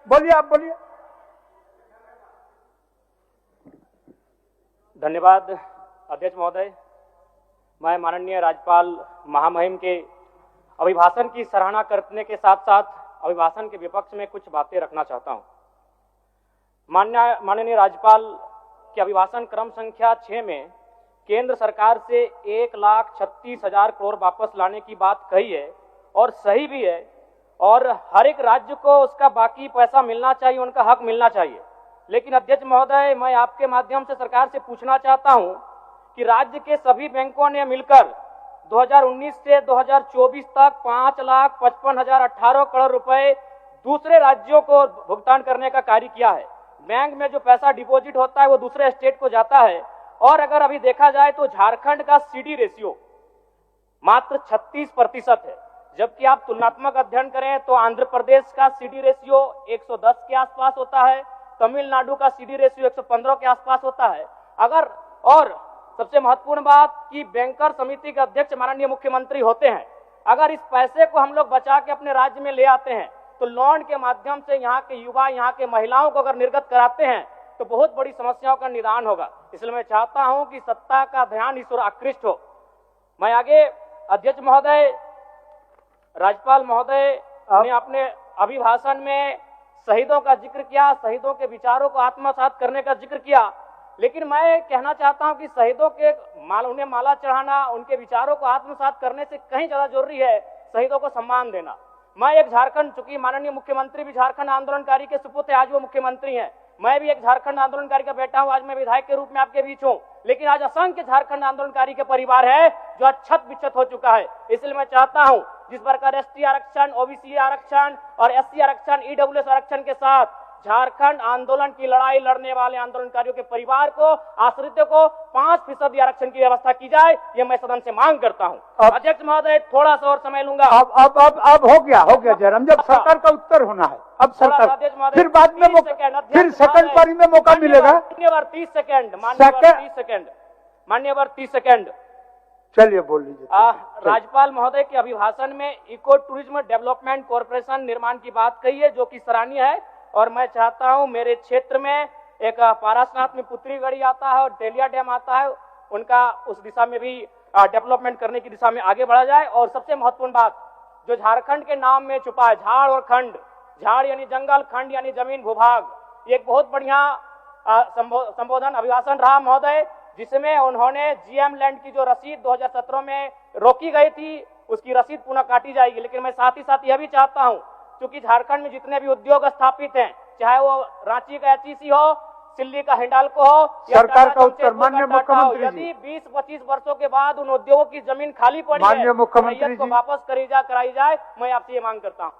बोलिए, आप बोलिए। धन्यवाद अध्यक्ष महोदय। मैं माननीय राज्यपाल महामहिम के अभिभाषण की सराहना करने के साथ साथ अभिभाषण के विपक्ष में कुछ बातें रखना चाहता हूं। माननीय राज्यपाल के अभिभाषण क्रम संख्या 6 में केंद्र सरकार से 1,36,000 करोड़ वापस लाने की बात कही है और सही भी है, और हर एक राज्य को उसका बाकी पैसा मिलना चाहिए, उनका हक मिलना चाहिए। लेकिन अध्यक्ष महोदय, मैं आपके माध्यम से सरकार से पूछना चाहता हूं कि राज्य के सभी बैंकों ने मिलकर 2019 से 2024 तक 5,55,018 करोड़ रुपए दूसरे राज्यों को भुगतान करने का कार्य किया है। बैंक में जो पैसा डिपॉजिट होता है वो दूसरे स्टेट को जाता है, और अगर अभी देखा जाए तो झारखंड का सीडी रेशियो मात्र 36% है, जबकि आप तुलनात्मक अध्ययन करें तो आंध्र प्रदेश का सीडी रेशियो 110 के आसपास होता है, तमिलनाडु का सीडी रेशियो 115 के आसपास होता है। और सबसे महत्वपूर्ण बात कि बैंकर समिति के अध्यक्ष माननीय मुख्यमंत्री होते हैं। अगर इस पैसे को हम लोग बचा के अपने राज्य में ले आते हैं तो लोन के माध्यम से यहाँ के युवा, यहाँ के महिलाओं को अगर निर्गत कराते हैं तो बहुत बड़ी समस्याओं का निदान होगा। इसलिए मैं चाहता हूं कि सत्ता का ध्यान इस ओर आकृष्ट हो। मैं आगे अध्यक्ष महोदय, राज्यपाल महोदय ने अपने अभिभाषण में शहीदों का जिक्र किया, शहीदों के विचारों को आत्मसात करने का जिक्र किया, लेकिन मैं कहना चाहता हूं कि शहीदों के उन्हें माला चढ़ाना, उनके विचारों को आत्मसात करने से कहीं ज्यादा जरूरी है शहीदों को सम्मान देना। मैं एक झारखंड, चूंकि माननीय मुख्यमंत्री भी झारखंड आंदोलनकारी के सुपुत्र आज वो मुख्यमंत्री हैं, मैं भी एक झारखंड आंदोलनकारी का बेटा हूं, आज मैं विधायक के रूप में आपके बीच हूं, लेकिन आज असंख्य झारखंड आंदोलनकारी के परिवार है जो अछत विच्छत हो चुका है। इसलिए मैं चाहता हूं जिस प्रकार एसटी आरक्षण, ओबीसी आरक्षण और एससी आरक्षण, ईडब्ल्यूएस आरक्षण के साथ झारखंड आंदोलन की लड़ाई लड़ने वाले आंदोलनकारियों के परिवार को, आश्रितों को 5% आरक्षण की व्यवस्था की जाए, ये मैं सदन से मांग करता हूं। अध्यक्ष महोदय, थोड़ा सा और समय लूंगा। अब हो गया जयराम, जब सरकार का उत्तर होना है, अब सरकार, फिर बाद में फिर सेकंड पारी में मौका मिलेगा। मान्यवर 30 सेकंड, मान्यवर 30 सेकंड। चलिए बोल लीजिए। राज्यपाल महोदय के अभिभाषण में इको टूरिज्म डेवलपमेंट कॉर्पोरेशन निर्माण की बात कही है, जो कि सराहनीय है, और मैं चाहता हूं मेरे क्षेत्र में एक पारासनाथ में पुत्री गढ़ी आता है और तेलिया डैम आता है, उनका उस दिशा में भी डेवलपमेंट करने की दिशा में आगे बढ़ा जाए। और सबसे महत्वपूर्ण बात जो झारखंड के नाम में छुपा है, झाड़ और खंड, झाड़ यानी जंगल, खंड यानी जमीन भूभाग, ये एक बहुत बढ़िया संबोधन अभिभाषण रहा महोदय, जिसमें उन्होंने जीएम लैंड की जो रसीद 2017 में रोकी गई थी उसकी रसीद पुनः काटी जाएगी। लेकिन मैं साथ ही साथ यह भी चाहता हूं, क्योंकि झारखंड में जितने भी उद्योग स्थापित हैं, चाहे वो रांची का एचईसी हो, सिल्ली का हिंडाल्को हो, सरकार का उत्तर माननीय मुख्यमंत्री, यदि 20-25 वर्षों के बाद उन उद्योगों की जमीन खाली पड़ी है, माननीय मुख्यमंत्री को वापस कराई जाए, मैं आपसे ये मांग करता हूँ।